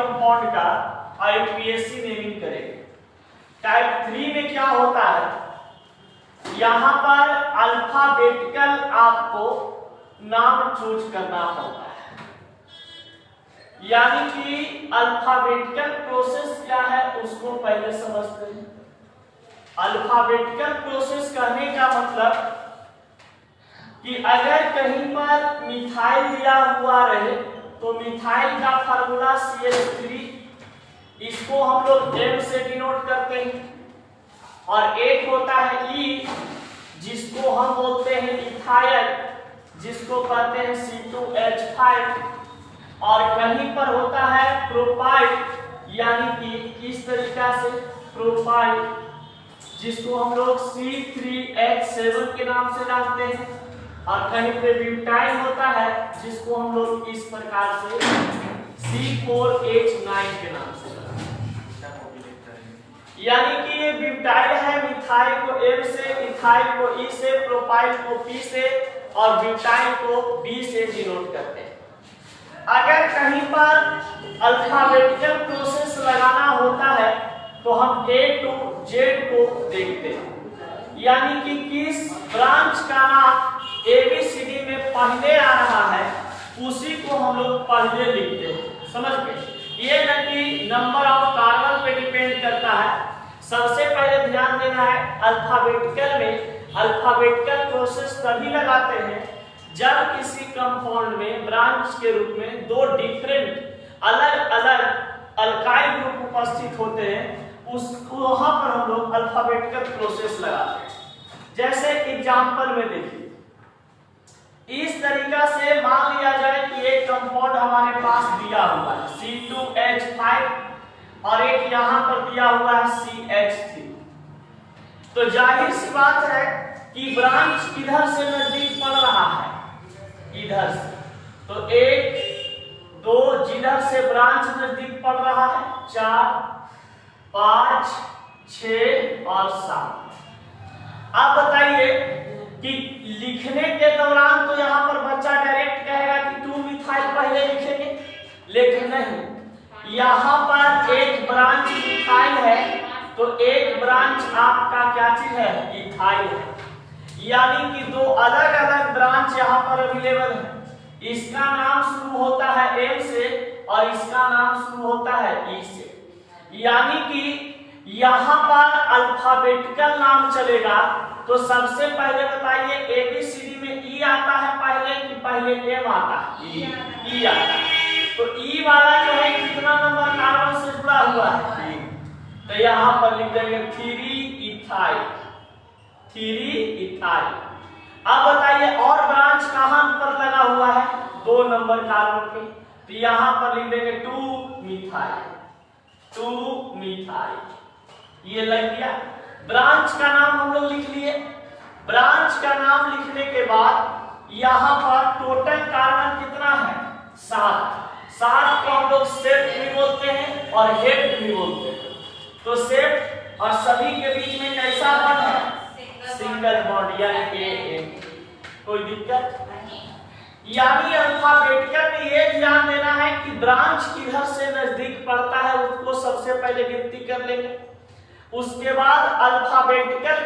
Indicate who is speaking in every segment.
Speaker 1: Compound का IUPAC naming करेंगे। Type 3 में क्या होता है, यहां पर अल्फाबेटिकल आपको नाम चूज करना होता है, यानी कि अल्फाबेटिकल प्रोसेस क्या है उसको पहले समझते हैं। अल्फाबेटिकल प्रोसेस कहने का मतलब कि अगर कहीं पर मिथाइल दिया हुआ रहे तो मिथाइल का फार्मूला CH3, इसको हम लोग M से डिनोट करते हैं, और एक होता है E जिसको हम बोलते हैं इथाइल, जिसको कहते हैं C2H5, और कहीं पर होता है प्रोपाइल, यानी कि इस तरीका से प्रोपाइल, जिसको हम लोग C3H7 के नाम से जानते हैं, और कहीं पे ब्यूटाइल होता है जिसको हम लोग इस प्रकार से C4H9 के नाम से जानते हैं। यानी कि ये ब्यूटाइल है, मिथाइल को M से, इथाइल को E से, प्रोपाइल को P से और ब्यूटाइल को B से डिनोट करते हैं। अगर कहीं पर अल्फाबेटिकल प्रोसेस लगाना होता है तो हम A to Z को देखते हैं, यानी कि किस ब्रांच का नाम ABCD में पहले आ रहा है उसी को हम लोग पहले लिखते हैं। समझ गए? ये न कि नंबर ऑफ कार्बन पे डिपेंड करता है। सबसे पहले ध्यान देना है, अल्फाबेटिकल में अल्फाबेटिकल प्रोसेस तभी लगाते हैं जब किसी कंपाउंड में ब्रांच के रूप में दो डिफरेंट अलग अलग अल्काइल ग्रुप उपस्थित होते हैं, उसको वहां पर हम लोग अल्फाबेटिकल प्रोसेस लगाते हैं। जैसे एग्जांपल में देखिए, इस तरीका से मान लिया जाए कि एक कंपाउंड हमारे पास दिया हुआ है C2H5 और एक यहां पर दिया हुआ है CH3, तो जाहिर सी बात है कि ब्रांच किधर से नजदीक पड़ रहा है, इधर से, तो 1 2 जिधर से ब्रांच नजदीक पड़ रहा है 4 5 6 और 7। अब बताइए कि लिखने के दौरान तो यहाँ पर बच्चा डायरेक्ट कहेगा कि 2 मिथाइल पहले लिखेंगे, लेकिन नहीं, यहाँ पर एक ब्रांच मिथाइल है तो एक ब्रांच आपका क्या चीज है, इथाइल है, यानी कि दो अलग अलग ब्रांच यहाँ पर अवेलेबल है। इसका नाम शुरू होता है M से और इसका नाम शुरू होता है E से, यानी कि यहाँ पर अल्फाबेटिकल नाम चलेगा तो सबसे पहले बताइए ABCD में E आता है पहले कि पहले M आता है? E आता है। तो E वाला जो है कितना नंबर कार्बन से जुड़ा हुआ है, तो यहाँ पर लिख देंगे 3 इथाइल, 3 इथाइल। अब बताइए और ब्रांच कहां पर लगा हुआ है, 2 नंबर कार्बन पे, तो यहाँ पर लिख देंगे 2 मिथाइल, 2 मिथाइल, ये लग गया। ब्रांच का नाम हम लोग लिख लिए। ब्रांच का नाम लिखने के बाद यहाँ पर टोटल कार्बन कितना है, 7। 7 को हम लोग सेट भी बोलते हैं और हेड भी बोलते हैं। तो सेट और सभी के बीच में कैसा बॉन्ड है, सिंगल बॉन्ड, यानी कि कोई दिक्कत नहीं। यानी अल्फाबेटिकल में ये ध्यान देना है कि ब्रांच किधर से नजदीक पड़ता है उसको सबसे पहले गिनती कर लेंगे। उसके बाद अल्फाबेटिकल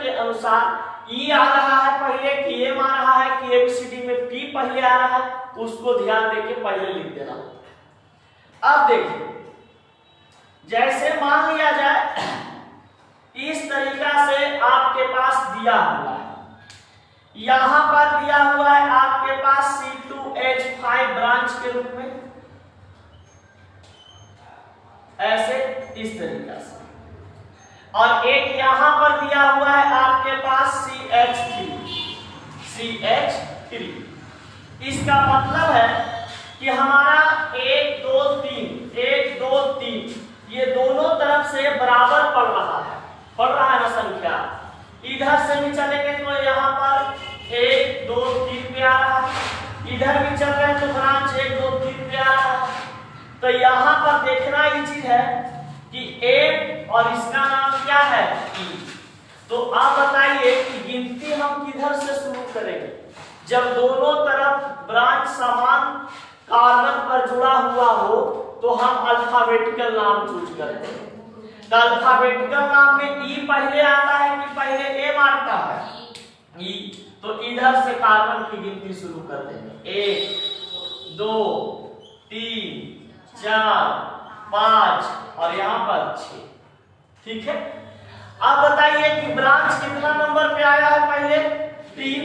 Speaker 1: के अनुसार E आ रहा है पहले कि M आ रहा है कि ABCD में P पहले आ रहा है, उसको ध्यान देके पहले लिख देना। अब देखिए, जैसे मान लिया जाए इस तरीका से आपके पास दिया हुआ है, यहां पर दिया हुआ है आपके पास C2H5 ब्रांच के रूप में, ऐसे इस तरीका से, और एक यहां पर दिया हुआ है आपके पास CH3। इसका मतलब है कि हमारा 1 2 3 ये दोनों तरफ से बराबर पड़ रहा है ना संख्या। इधर से भी चलेंगे तो यहाँ पर 1 2 3 पे आ रहा है, इधर भी चल रहे हैं तो ब्रांच 1 2 3 पे आ रहा है। तो यहाँ पर देखना ये चीज है कि M और इसका नाम क्या है, E। तो आप बताइए कि गिनती हम किधर से शुरू करेंगे, जब दोनों तरफ ब्रांच समान कार्बन पर जुड़ा हुआ हो तो हम अल्फाबेटिकल नाम चूज करते हैं। तो अल्फाबेटिकल नाम में ई पहले आता है कि पहले एम आता है? ई। तो इधर से कार्बन की गिनती शुरू कर देंगे। 1 2 3 4 5 और यहाँ पर 6। ठीक है। अब बताइए कि ब्रांच कितना नंबर पे आया है? पहले 3।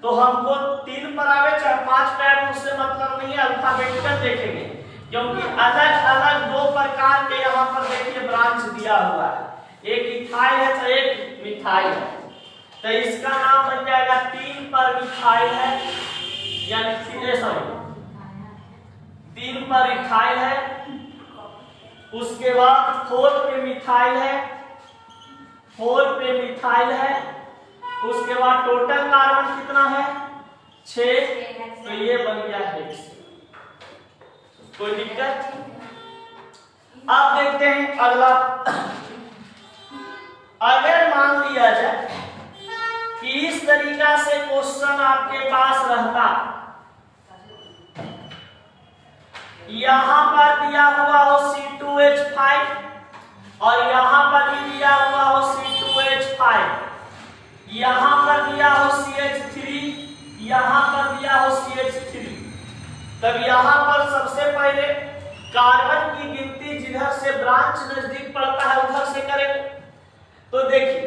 Speaker 1: तो हमको 3 पर आवे चाहे 5 पे आवे उससे मतलब नहीं है, अल्फाबेटिकल देखेंगे क्योंकि अलग अलग 2 प्रकार के यहाँ पर देखिए ब्रांच दिया हुआ है। एक इथाइल है तो एक मिथाइल है। तो इसका नाम बन जाएगा 3 पर मिथाइल है, यानी 3 पर इथाइल है। उसके बाद 4 पे मिथाइल है, 4 पे मिथाइल है। उसके बाद टोटल कार्बन कितना है? 6। तो ये बन गया हेक्स। कोई दिक्कत? अब देखते हैं अगला। अगर मान लिया जाए कि इस तरीका से क्वेश्चन आपके पास रहता, यहां पर दिया हुआ हो C2H5 और यहां पर भी दिया हुआ हो C2H5, यहां पर दिया हो CH3, यहां पर दिया हो CH3, तब यहां पर सबसे पहले कार्बन की गिनती जिधर से ब्रांच नजदीक पड़ता है उधर से करेंगे। तो देखिए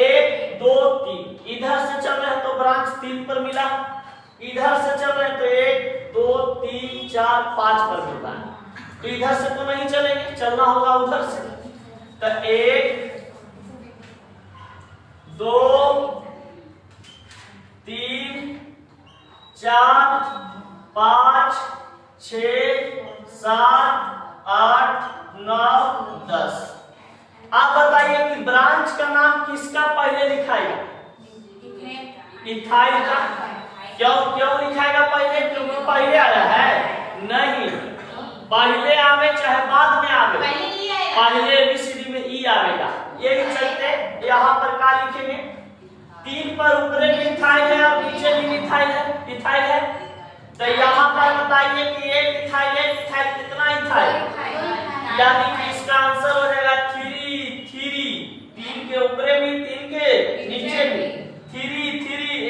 Speaker 1: 1 2 3 इधर से चल रहे हैं तो ब्रांच 3 पर मिला, इधर से चल रहे हैं तो 1 2 3 4 5 पर मिल रहा है। तो इधर से तो नहीं चलेंगे, चलना होगा उधर से। तो 1 2 3 4 5 6 7 8 9 10। आप बताइए कि ब्रांच का नाम किसका पहले लिखाएगा? इथाइल का। क्यों लिखाएगा पहले? क्योंकि पहले आया है? नहीं, पहले आवे चाहे बाद में आवे, पहले ABCD में ई आवेगा। ये भी चलते यहाँ पर क्या लिखेंगे? 3 पर ऊपरे भी इथाइल है और नीचे भी इथाइल है। तो यहाँ पर बताइए कि एक इथाइल कितना इथाइल? यानी कि इसका आंसर हो जाएगा 3 के ऊपरे भी 3 के नीचे भी 3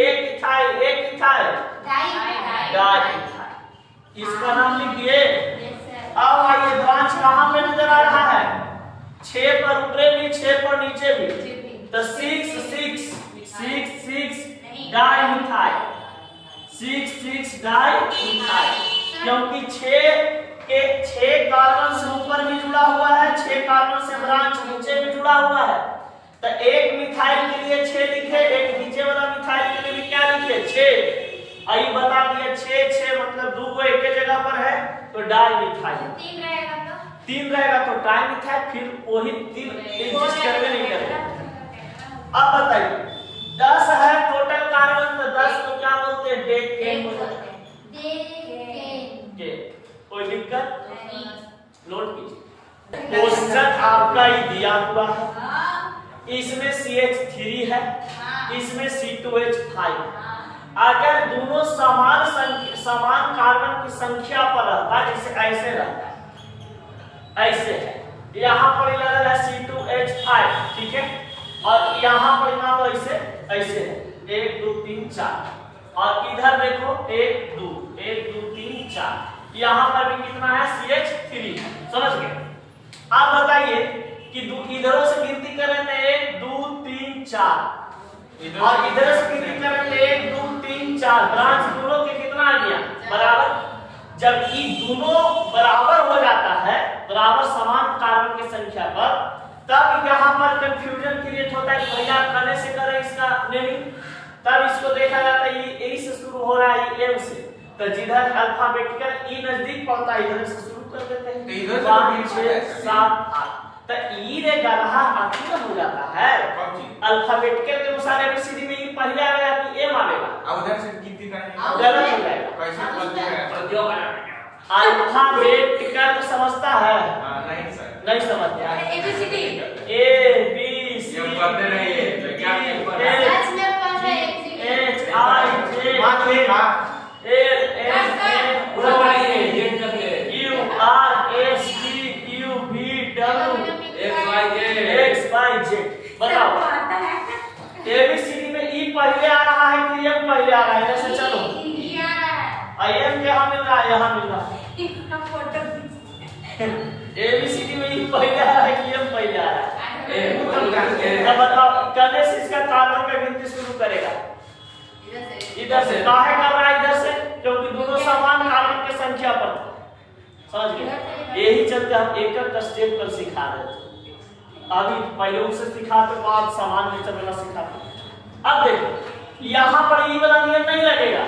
Speaker 1: एक इथाइल डाई। इसका नाम लिखिए। अब आइए ब्रांच कहाँ पे नजर आ रहा है? 6 पर ऊपरे भी 6 पर नीचे भी, तो 6 डाई मिथाइल, 6 डाई मिथाइल। क्योंकि 6 कार्बन से ऊपर भी जुड़ा हुआ है, 6 कार्बन से ब्रांच नीचे भी जुड़ा हुआ है। तो एक मिथाइल के लिए 6 लिखे, एक नीचे वाला मिथाइल के लिए भी क्या लिखे? 6। आई बता दिया 6 मतलब 2 को एक जगह पर है तो डाई मिथाइल। 3 रहेगा तो डाई मिथाइल, फिर वही 3 एडजस्ट करके नहीं करेगा। अब बताइए 10 है टोटल कार्बन, तो 10 को क्या बोलते हैं? डेकेन बोलते हैं। कोई दिक्कत? नोट कीजिए, क्वेश्चन आपका ही दिया हुआ है। इसमें CH3 है, इसमें C2H5। अगर दोनों समान कार्बन की संख्या पर रहता है, जैसे ऐसे रहता है, ऐसे है, यहाँ पर लगा है C2H5, ठीक है, और यहाँ पर मान लो ऐसे है 1 2 3 4, और इधर देखो 1 2 3 4, यहाँ पर भी कितना है? CH3। समझ गए? आप बताइए कि इधरों से गिनती करें तो 1 2 3 4 और इधर से गिनती करें तो 1 2 3 4, ब्रांच दोनों के कितना आ गया? बराबर। जब ये दोनों बराबर हो जाता है, बराबर समान कार्बन की संख्या पर, तब यहाँ पर कंफ्यूजन क्रिएट होता है। भैया करने से करें इसका नेमिंग, तब इसको देखा जाता है ये ए से शुरू हो रहा है, एम से, तो जिधर अल्फाबेटिकल ई नजदीक पड़ता है इधर से शुरू कर देते हैं। 5 6 7 8 तो ई रे गलहा आखिर हो जाता है। अल्फाबेटिकल के अनुसार एबीसीडी में ई पहले आएगा कि एम आएगा, अब उधर से गिनती करेंगे गलत हो जाएगा। कैसे क्यों अल्फाबेटिकल समझता है? नहीं सर, नहीं समझता है। एबीसीडी ए बी सी ये पढ़ते नहीं है तो क्या सच में पढ़ रहे हैं। एच आई जे बात है एल एम एन पूरा पढ़िए, ये कर ले यू आर पहले आ रहा है, ऐसे चलो आई एम यहाँ मिल रहा है, यहाँ मिल रहा है ABCD में ई पहले आ रहा है कि एम पहले आ रहा है। अब बताओ करने से इसका कार्बन का गिनती शुरू करेगा इधर से, काहे कर रहा है इधर से, क्योंकि दोनों समान कार्बन की संख्या पर, समझ गए। यही चलते हम एक एक स्टेप कर सिखा रहे थे, अभी पहले उसे सिखाते बाद समान नेचर वाला सिखाते। अब देखो यहाँ पर ई वाला नियम नहीं लगेगा,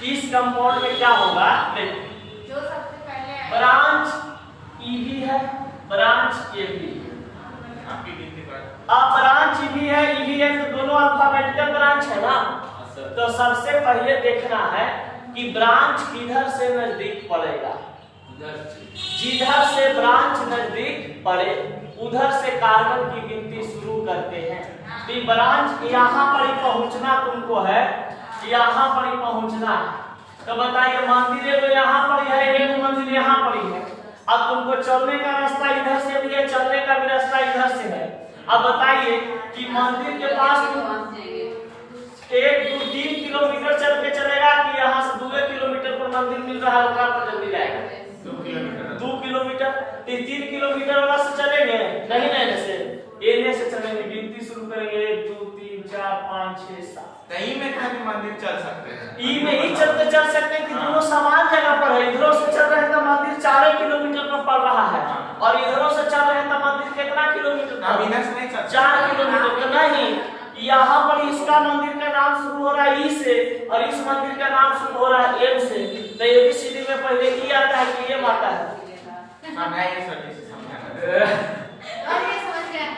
Speaker 1: इस कंपाउंड में क्या होगा, देखो
Speaker 2: जो सबसे पहले
Speaker 1: ब्रांच ई भी है, ब्रांच ए भी है,
Speaker 3: आपकी गिनती पर
Speaker 1: अब ब्रांच ई भी है, ई भी है, तो दोनों अल्फाबेटिकल ब्रांच है ना। तो सबसे पहले देखना है कि ब्रांच किधर से नजदीक पड़ेगा, जिधर से ब्रांच नजदीक पड़े उधर से कार्बन की गिनती शुरू करते हैं। तो ब्रांच यहाँ पर ही पहुंचना तुमको है, यहाँ पर ही पहुंचना है। तो बताइए मंदिर तो यहाँ पर ही है, एक मंदिर यहाँ पर ही है। अब तुमको चलने का रास्ता इधर से भी है, चलने का भी रास्ता इधर से है। अब बताइए कि मंदिर के पास 1-2-3 किलोमीटर चल के चलेगा कि यहाँ से 2 किलोमीटर पर मंदिर मिल रहा है, वहाँ पर जल्दी जाएगा 2 किलोमीटर 3 किलोमीटर वाला से चलेंगे नहीं, ऐसे एने से चलेंगे, गिनती शुरू करेंगे 1 2 3 4 5 6 7।
Speaker 3: नहीं में कहीं मंदिर चल सकते हैं,
Speaker 1: ई में ही चल सकते हैं कि दोनों समान जगह पर है। इधरों से चल रहे हैं तो मंदिर 4 किलोमीटर पर पड़ रहा है, और इधरों से चल रहे हैं तो मंदिर कितना किलोमीटर,
Speaker 3: अब इधर से नहीं चल
Speaker 1: 4 किलोमीटर तो नहीं। यहाँ पर इसका मंदिर का नाम शुरू हो रहा है ई से, और इस मंदिर का नाम शुरू हो रहा है एम से। तो ABCD में पहले ई आता है कि एम आता है।
Speaker 3: मैं ये सोचे से समझा
Speaker 2: और ये समझ गया।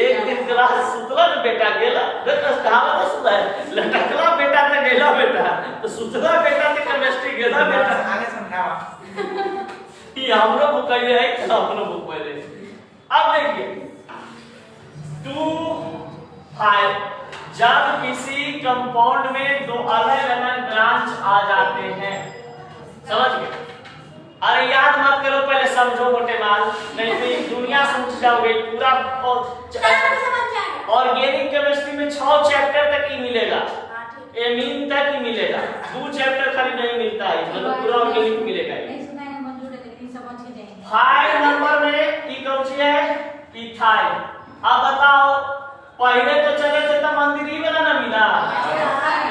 Speaker 1: एक दिन क्लास सुतला में बेटा गेला, देखो कहावत सुना है, लटकला बेटा ते गेला बेटा, तो सुतला बेटा ते केमिस्ट्री गेला बेटा।
Speaker 3: आगे समझावा
Speaker 1: ये हमरो बुक है, अपनो बुक पहले। अब देखिए 2 5 जब किसी कंपाउंड में 2 अलग-अलग ब्रांच आ जाते हैं, समझ गए। अरे याद मत करो, पहले समझो मोटे माल, नहीं तो दुनिया समझ जाओगे पूरा। ऑर्गेनिक केमिस्ट्री में 6 चैप्टर तक ही मिलेगा, एमीन तक ही मिलेगा, 2 चैप्टर खाली नहीं मिलता है, मतलब पूरा ऑर्गेनिक मिलेगा। 5 नंबर में ई कौन सी है, इथाइल। अब बताओ पहले तो चले थे तो मंदिर ही वाला ना मिला,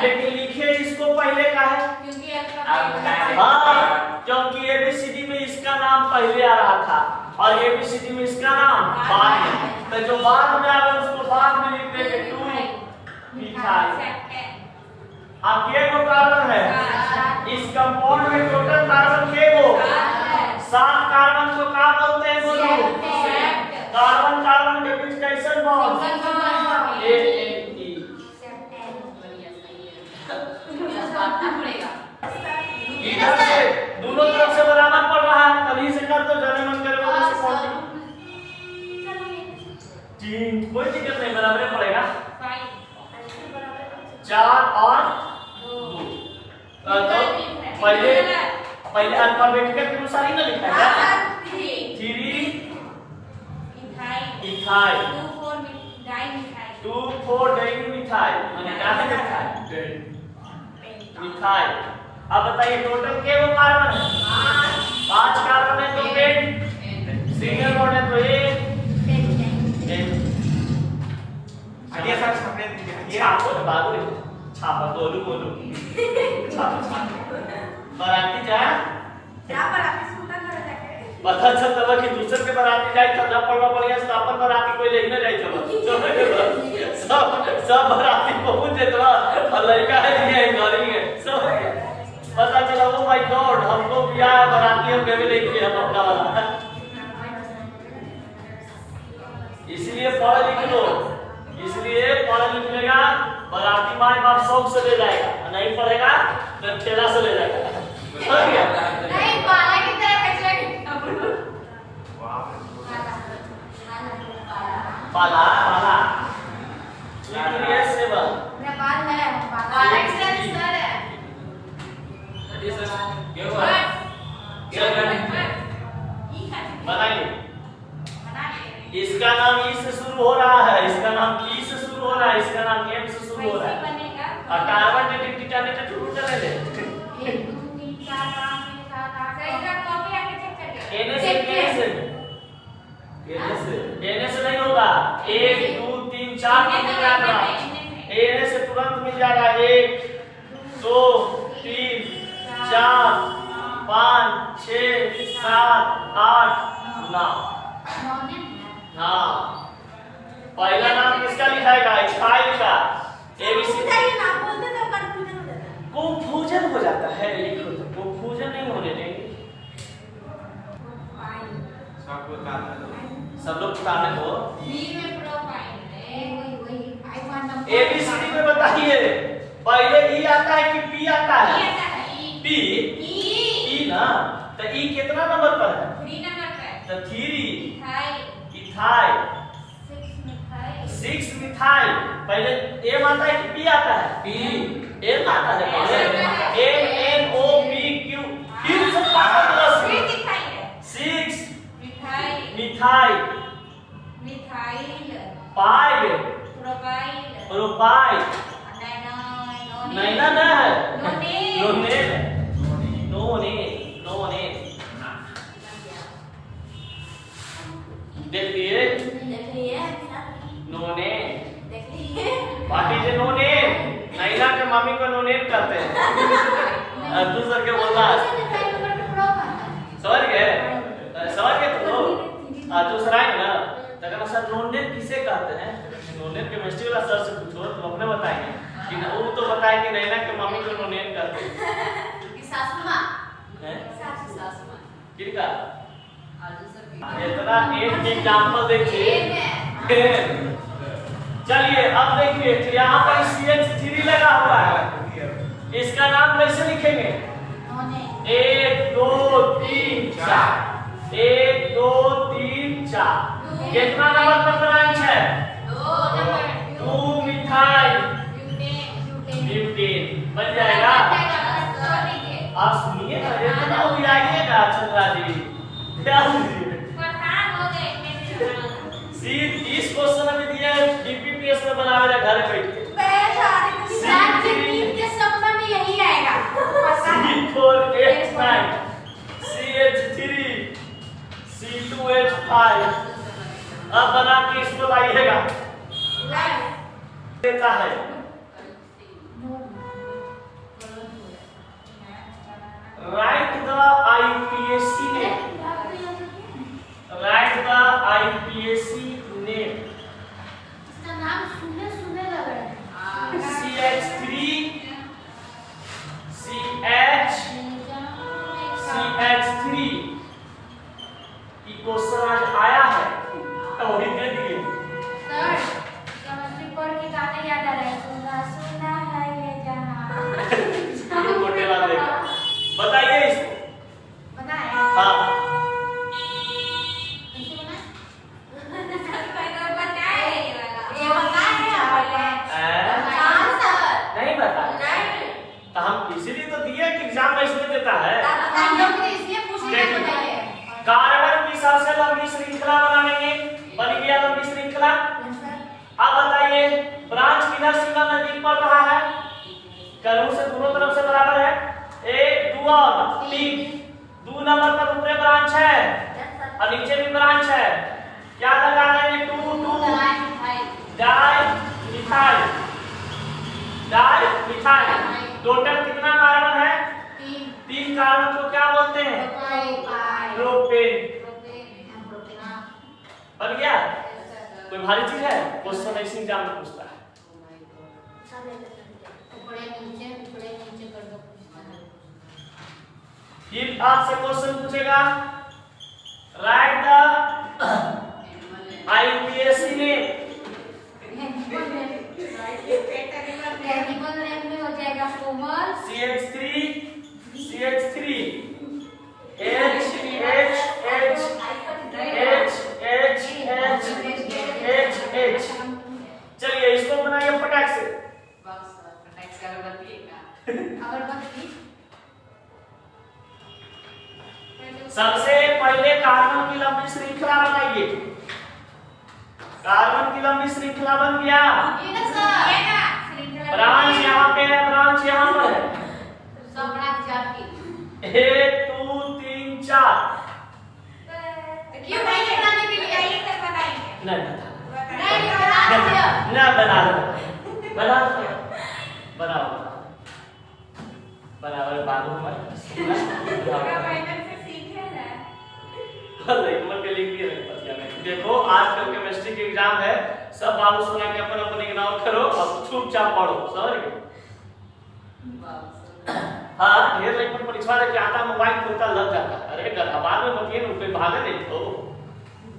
Speaker 1: लेकिन लिखे इसको पहले का है क्योंकि ABCD में इसका नाम पहले आ रहा था और ABCD में इसका नाम बाद में, तो जो बाद में आवे उसको बाद में लिख देंगे 2 मिथाइल। अब ये गो कार्बन है इस कंपाउंड में, टोटल कार्बन के गो 7 कार्बन को क्या बोलते हैं बोलो, कार्बन कार्बन के बीच कैसे बॉन्ड ANE। इधर से दोनों तरफ से बराबर पड़ रहा है, तभी से कर दो, जाने मन करे वैसे से कौन तीन, कोई दिक्कत नहीं, बराबर पड़ेगा 4 और 2। तो पहले अल्फाबेटिकल के अनुसार ही ना लिखा है, 3 इथाइल 2,4 डाइमिथाइल, माने क्या है मिथाइल। अब बताइए टोटल के वो कार्बन है 5 कार्बन है, तो पेंट सिंगल बॉन्ड है तो एक
Speaker 3: ये सब छापने दीजिए,
Speaker 1: छापो तो बाबू छापा बोलू छापो बराती जा पता चलता कि दूसरे के बराती जाए तब पड़वा पड़ेगा, अपन बराती कोई लेने जाए सब बराती पहुंच जेतवा और लड़का है ये गाड़ी है सब पता चला। ओ माय गॉड, हमको ब्याह बराती हम कभी लेके हम अपना वाला। इसलिए पढ़ लिख लो, इसलिए पढ़ लिख लेगा बराती माँ बाप शौक से ले जाएगा, नहीं पढ़ेगा तो ठेला से ले जाएगा।
Speaker 2: नहीं पाला की तरह
Speaker 1: पाला पाला न्यूक्लियस सेवन
Speaker 2: नेपाल है पाला सर है
Speaker 3: ये सर क्या हुआ
Speaker 1: बताइए। इसका नाम ई से शुरू हो रहा है, इसका नाम ई से शुरू हो रहा है, इसका नाम एम से शुरू हो रहा है। और कार्बन डेटिंग डिटर्मिनेंट शुरू चले ले
Speaker 2: 1 2 3 4 5 6 7 8 सही का कॉपी आके चेक कर
Speaker 1: एन से नहीं होगा 1 2 3 4 मिल जाएगा एन से तुरंत मिल जाएगा 1 2 3 4 5 6 7 8 9 हाँ पहला नाम किसका लिखाएगा स्टाइल का एबीसी कंफ्यूजन हो जाता है लिखो तो कंफ्यूजन नहीं होने देंगे सब लोग बताने दो एबीसीडी में बताइए पहले ई आता है कि पी आता है पी ई ना तो ई कितना नंबर पर है
Speaker 2: 3 नंबर पे
Speaker 1: तो 3
Speaker 2: इथाइल
Speaker 1: इथाइल 6 मिथाइल पहले एम आता है कि पी आता है पी एम आता है पहले M N O P Q फिर से प्लस 6 मिथाइल पाइल प्रोपाइल नैना ना है नोने देखिए नोने व्हाट इज ए नोने नैना के मम्मी को नोने कहते हैं दूसर के बोलना समझ गए तो दूसरा है ना तकरा सर नोने किसे कहते हैं नोने केमिस्ट्री वाला सर से पूछो तो अपने बताएंगे कि ना वो तो बताए कि नैना के मम्मी को नोने कहते हैं किसका इतना एक एग्जांपल देखिए चलिए अब देखिए यहाँ पर CH3 लगा हुआ है इसका नाम कैसे लिखेंगे 1 2 3 4 1 2 3 4 कितना नंबर पर ब्रांच है 2 मिथाइल ब्यूटेन बन जाएगा आप सुनिए ना ये तो हो जाएगा चंद्रा जी ध्यान दीजिए इस क्वेश्चन में दिया है डीपीपीएस में बनाया है घर बैठ के
Speaker 2: सपना में यही आएगा
Speaker 1: C4H9 CH3 C2H5 अब बना के इसको लाइएगा देता है right the IUPAC name right the IUPAC name
Speaker 2: इसका नाम सुनने लग रहा है
Speaker 1: CH3 CH3 क्वेश्चन आज आया है तो वही दे दिए
Speaker 2: सर केमिस्ट्री पढ़ के गाना याद आ रहा है सुना सुना है ये जहां
Speaker 1: ये मोटेला देगा बताइए इसको
Speaker 2: बताएं
Speaker 1: हां
Speaker 2: कैसे बना बताए ये बताए पहले आंसर
Speaker 1: नहीं बता
Speaker 2: नहीं
Speaker 1: तो हम इसीलिए तो दिए कि एग्जाम में इसमें देता है
Speaker 2: हम लोग तो इसलिए पूछ रहे हैं बताइए
Speaker 1: कार्बन की सबसे लंबी श्रृंखला बनाएंगे बन गया लंबी श्रृंखला अब बताइए ब्रांच किधर सीधा नजदीक पड़ रहा है करू से दोनों तरफ से बराबर है 1 2 और 3 2 नंबर पर ऊपर ब्रांच है और नीचे भी ब्रांच है क्या लगा देंगे 2 2 डाई मिथाइल टोटल कितना कार्बन है 3 कार्बन को क्या बोलते हैं प्रोपेन बन गया कोई भारी चीज है क्वेश्चन ऐसे एग्जाम में पूछता है फिर आपसे क्वेश्चन पूछेगा right the IUPAC name
Speaker 2: animal name में हो जाएगा कोमल
Speaker 1: CH3 H चलिए इसको बनाइए फटाक से सबसे पहले कार्बन की लंबी श्रृंखला बनाइए कार्बन की लंबी श्रृंखला बन गया ब्रांच यहाँ पे नहीं
Speaker 2: नहीं बना दिया।
Speaker 1: ना बना दो बनाओ बराबर बाबू
Speaker 2: पूरा मेहनत से सीखे ना।
Speaker 1: लेकिन के लिख दिए पतिया में। देखो आजकल केमिस्ट्री के एग्जाम है, सब बाबू सुना के अपन अपन इग्नोर करो और चुपचाप पढ़ो, समझ गए? हाँ ढेर लेकिन परीक्षा दे के आता मोबाइल खोलता लग जाता है। अरे गधा बाद में मत ये कोई भागे नहीं तो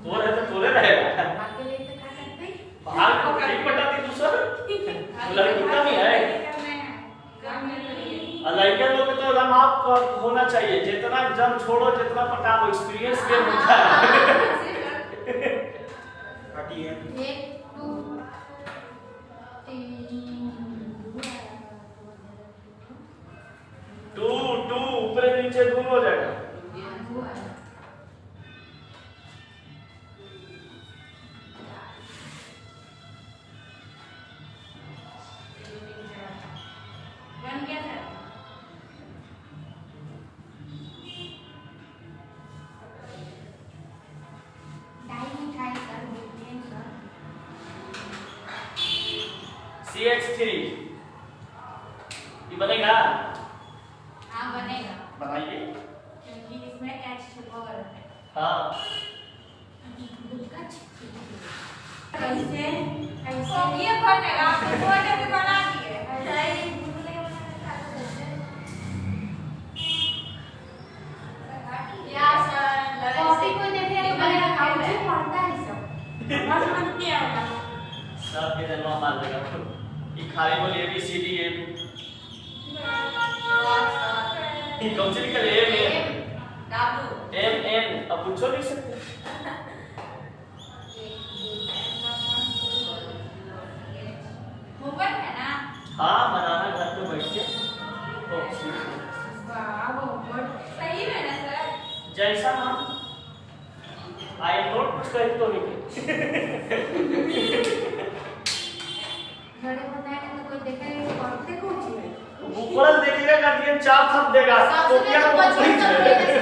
Speaker 1: तोरे तो तोरे रहेगा।
Speaker 2: अकेले तो खा सकते
Speaker 1: भाग को ठीक पटाती दूसर लड़की कम ही है। लड़के लोग तो रमाप होना चाहिए, जितना जम छोड़ो जितना पटाओ, एक्सपीरियंस के होता है।
Speaker 3: हटिए
Speaker 2: 1 2 3
Speaker 1: टू ऊपर नीचे दोनों हो जाएगा।
Speaker 2: बन गया सर।
Speaker 1: CH3 ये बनेगा?
Speaker 2: हाँ बनेगा,
Speaker 1: बनाइए।
Speaker 2: क्योंकि इसमें H छुपा हुआ है।
Speaker 1: हाँ
Speaker 2: कैसे
Speaker 4: ये बनेगा, आपने बोले भी बना दिए। या सर
Speaker 2: कॉपी को देखे तो बनेगा, काउंट से पढ़ता है सब।
Speaker 4: बस बन गया होगा।
Speaker 1: सब के जन्म मार देगा। ये खाली बोल ABCD ये कौन सी निकल MN अब पूछो नहीं सकते।
Speaker 2: होमवर्क है ना?
Speaker 1: हाँ बनाना घर पे बैठ के।
Speaker 2: वाह होमवर्क
Speaker 4: सही में ना सर?
Speaker 1: जैसा हम आई नोट कुछ कह तो नहीं।
Speaker 2: घरे बताएगा तो कोई देखेगा कि पढ़ते कौन सी है?
Speaker 1: ऊपर देखेगा गार्डियन 4 थप देगा
Speaker 2: सबसे
Speaker 1: तो क्या
Speaker 2: तो बचपन
Speaker 1: वो
Speaker 2: से